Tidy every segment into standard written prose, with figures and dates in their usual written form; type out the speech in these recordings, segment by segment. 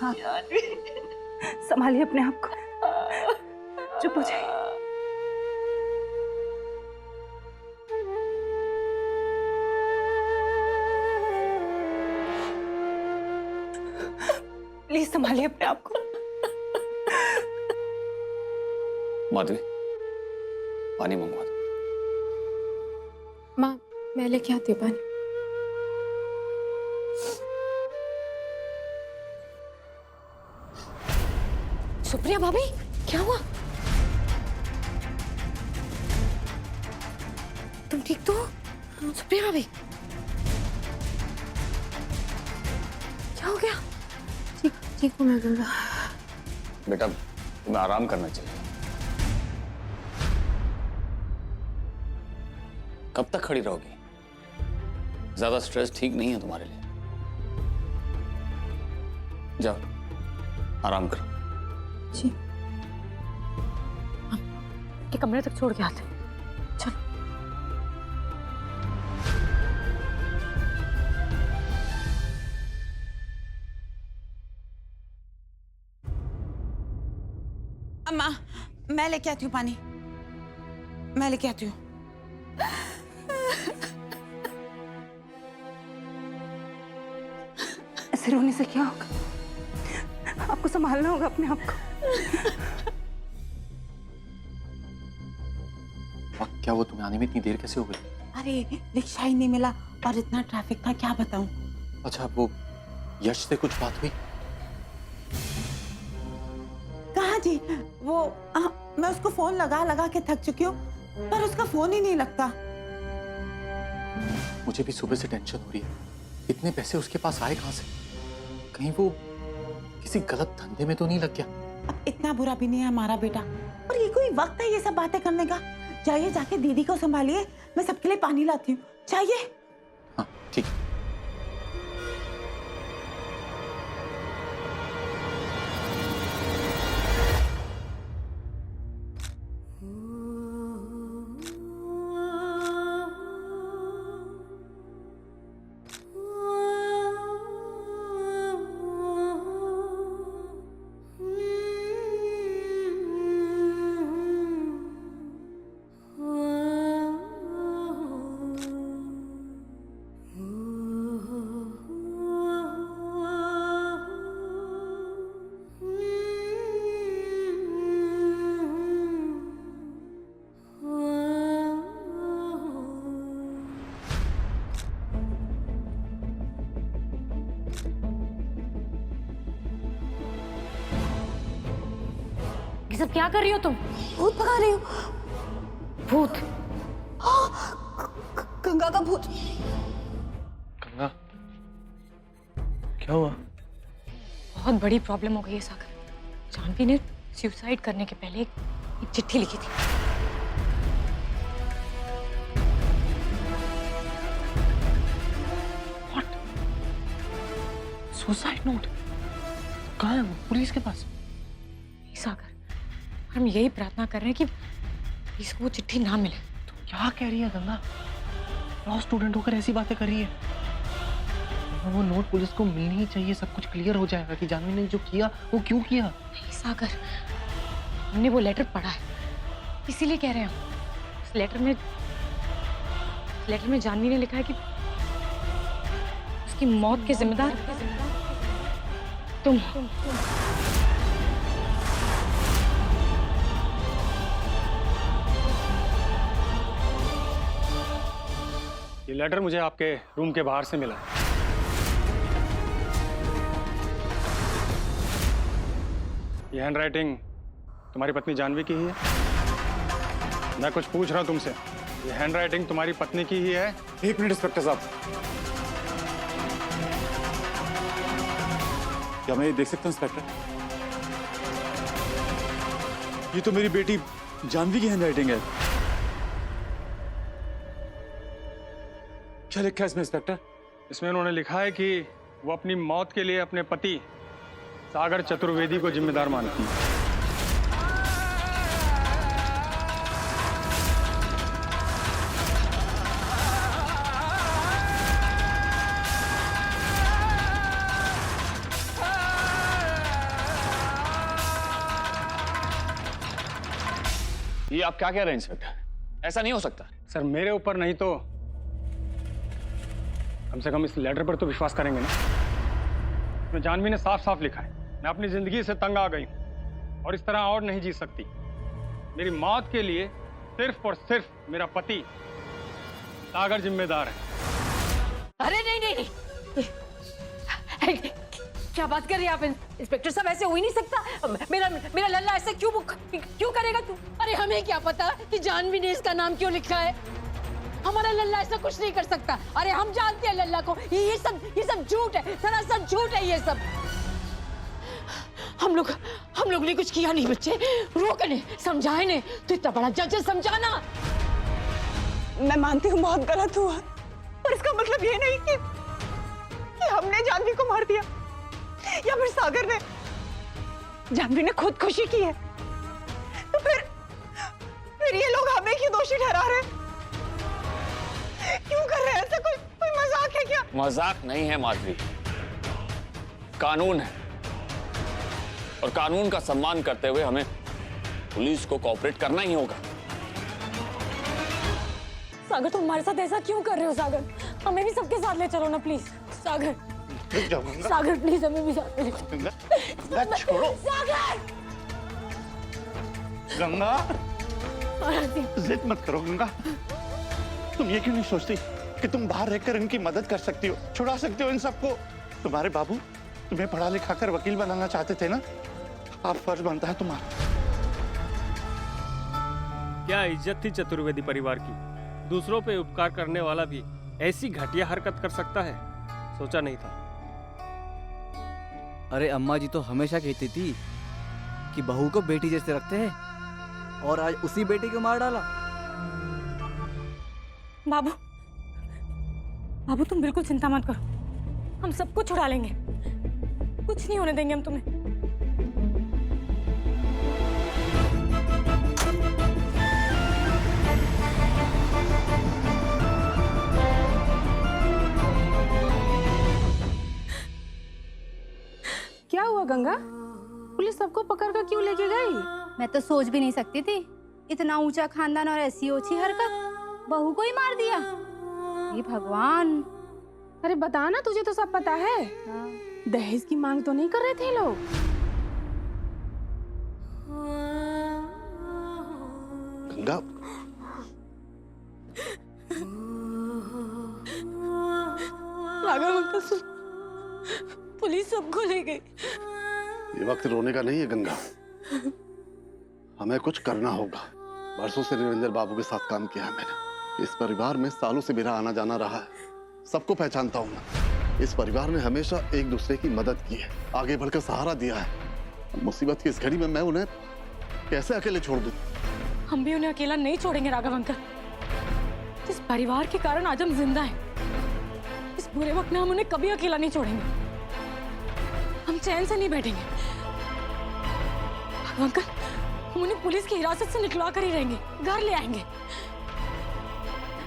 हाँ, संभालिए अपने आप को, चुप हो जाइए। प्लीज संभालिए अपने आप को। माधवी, पानी मंगवा दो। माँ, मैं लेके आती हूँ पानी। सुप्रिया भाभी, क्या हुआ? तुम ठीक तो हो? सुप्रिया भाभी, क्या हो गया? ठीक हूँ मैं गंगा। बेटा, तुम्हें आराम करना चाहिए। कब तक खड़ी रहोगी? ज्यादा स्ट्रेस ठीक नहीं है तुम्हारे लिए। जाओ, आराम करो। जी। के कमरे तक छोड़ के आते। चलो। अम्मा, मैं लेके आती हूँ पानी, मैं लेके आती हूँ। ऐसे रोने से क्या होगा? आपको संभालना होगा अपने आप को। क्या वो तुम्हें आने में इतनी देर कैसे हो गई? अरे रिक्शा ही नहीं मिला और इतना ट्रैफिक था, क्या बताऊं। अच्छा, वो यश से कुछ बात हुई? कहाँ जी, वो मैं उसको फोन लगा लगा के थक चुकी हूँ, पर उसका फोन ही नहीं लगता। मुझे भी सुबह से टेंशन हो रही है। इतने पैसे उसके पास आए कहाँ से? कहीं वो किसी गलत धंधे में तो नहीं लग गया? अब इतना बुरा भी नहीं है हमारा बेटा, और ये कोई वक्त है ये सब बातें करने का? जाइए, जाके दीदी को संभालिए, मैं सबके लिए पानी लाती हूँ। जाइए। हाँ ठीक है। ये सब क्या कर रही हो तुम? भूत भगा रही हूँ। भूत? गंगा का भूत। गंगा, क्या हुआ? बहुत बड़ी प्रॉब्लम हो गई है सागर। जानवी ने सुसाइड करने के पहले एक चिट्ठी लिखी थी। व्हाट? Suicide note? कहाँ है वो? पुलिस के पास? सागर, हम यही प्रार्थना कर रहे हैं कि इसको वो चिट्ठी ना मिले। तुम क्या कह रही है गंगा? लॉ स्टूडेंट होकर ऐसी बातें कर रही है। वो नोट पुलिस को मिलनी ही चाहिए, सब कुछ क्लियर हो जाएगा कि जानवी ने जो किया वो क्यों किया। नहीं सागर, हमने वो लेटर पढ़ा है, इसीलिए कह रहे हैं हम। उस लेटर में जानवी ने लिखा है कि उसकी मौत के जिम्मेदार तुम हो। ये लेटर मुझे आपके रूम के बाहर से मिला है। ये हैंडराइटिंग तुम्हारी पत्नी जानवी की ही है। मैं कुछ पूछ रहा हूं तुमसे, ये हैंडराइटिंग तुम्हारी पत्नी की ही है? एक मिनट इंस्पेक्टर साहब, क्या मैं ये देख सकता हूं इंस्पेक्टर? ये तो मेरी बेटी जानवी की हैंडराइटिंग है। क्या लिखा है इसमें इंस्पेक्टर? इसमें उन्होंने लिखा है कि वो अपनी मौत के लिए अपने पति सागर चतुर्वेदी को जिम्मेदार मानती है। ये आप क्या कह रहे हैं इंस्पेक्टर? ऐसा नहीं हो सकता। सर मेरे ऊपर नहीं तो कम से कम इस लेटर पर तो विश्वास करेंगे ना। इसमें जानवी ने साफ साफ लिखा है, मैं अपनी जिंदगी से तंग आ गई हूं और इस तरह और नहीं जी सकती। मेरी मौत के लिए सिर्फ और सिर्फ मेरा पति सागर जिम्मेदार है। अरे नहीं नहीं नहीं, क्या बात कर रहे हैं आप इंस्पेक्टर साहब? ऐसे हो ही नहीं सकता। मेरा लल्ला ऐसा क्यों करेगा तू? अरे हमें क्या पता कि जानवी ने इसका नाम क्यों लिखा है? हमारा लल्ला ऐसा कुछ नहीं कर सकता। अरे हम जानते हैं लल्ला को। ये सब झूठ है, सरासर झूठ है ये सब। हम लोग ने कुछ किया नहीं बच्चे। रोक ने, समझाए ने, तो इतना बड़ा जज है, समझाना। मैं मानती हूँ बहुत गलत हुआ, पर इसका मतलब ये नहीं कि हमने जानवी को मार दिया या फिर सागर ने। जानवी ने खुदकुशी की है, तो फिर ये लोग हमें क्यों दोषी ठहरा रहे हैं? क्यों कर रहे हैं ऐसा? कोई मजाक है क्या? मजाक नहीं है माधवी, कानून है और कानून का सम्मान करते हुए हमें पुलिस को कोऑपरेट करना ही होगा। सागर तुम हमारे साथ ऐसा क्यों कर रहे हो? सागर हमें भी सबके साथ ले चलो ना प्लीज। सागर सागर प्लीज हमें भी साथ ले चलो। छोड़ो सागर गंगा, जिद मत करो गंगा। तुम ये क्यों नहीं सोचती कि तुम बाहर रहकर इनकी मदद कर सकती हो, छुड़ा सकती हो इन सबको? तुम्हारे बाबू तुम्हें पढ़ा लिखा कर वकील बनाना चाहते थे ना, आप फर्ज बनता है तुम्हारा। क्या इज्जत थी चतुर्वेदी परिवार की? दूसरों पे उपकार करने वाला भी ऐसी घटिया हरकत कर सकता है, सोचा नहीं था। अरे अम्मा जी तो हमेशा कहती थी कि बहू को बेटी जैसे रखते हैं, और आज उसी बेटी को मार डाला। बाबू बाबू तुम बिल्कुल चिंता मत करो, हम सबको छुड़ा लेंगे, कुछ नहीं होने देंगे हम तुम्हें। क्या हुआ गंगा? पुलिस सबको पकड़ कर क्यों लेके गई? मैं तो सोच भी नहीं सकती थी, इतना ऊंचा खानदान और ऐसी ओछी हरकत, बहू को ही मार दिया। ये भगवान। अरे बता ना, तुझे तो सब पता है। दहेज की मांग तो नहीं कर रहे थे लोग? गंगा, राघव अंकल सुन, पुलिस सबको ले गई। ये वक्त रोने का नहीं है गंगा, हमें कुछ करना होगा। बरसों से निरंजन बाबू के साथ काम किया है मैंने। इस परिवार में सालों से मेरा आना जाना रहा है, सबको पहचानता हूँ मैं। इस परिवार ने हमेशा एक दूसरे की मदद की है, आगे बढ़कर सहारा दिया है। मुसीबत की इस घड़ी में मैं उन्हें कैसे अकेले छोड़ दूं? हम भी उन्हें अकेला नहीं छोड़ेंगे राघव अंकल। इस परिवार के कारण आज हम जिंदा हैं। इस बुरे वक्त में हम उन्हें कभी अकेला नहीं छोड़ेंगे, हम चैन से नहीं बैठेंगे। राघव अंकल, हम उन्हें पुलिस की हिरासत से निकलवा कर ही रहेंगे, घर ले आएंगे।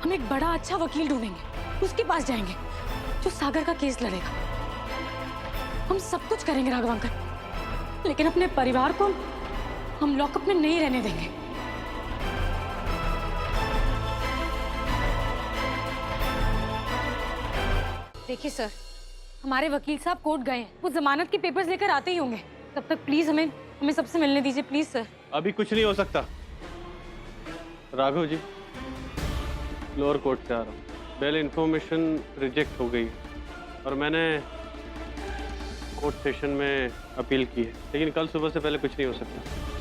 हम एक बड़ा अच्छा वकील ढूंढेंगे, उसके पास जाएंगे जो सागर का केस लड़ेगा। हम सब कुछ करेंगे राघव अंकल, लेकिन अपने परिवार को हम लॉकअप में नहीं रहने देंगे। देखिए सर, हमारे वकील साहब कोर्ट गए हैं, वो जमानत के पेपर्स लेकर आते ही होंगे। तब तक प्लीज हमें सबसे मिलने दीजिए, प्लीज सर। अभी कुछ नहीं हो सकता। राघव जी, लोअर कोर्ट से आ रहा हूँ। बेल इन्फॉर्मेशन रिजेक्ट हो गई और मैंने कोर्ट सेशन में अपील की है, लेकिन कल सुबह से पहले कुछ नहीं हो सकता।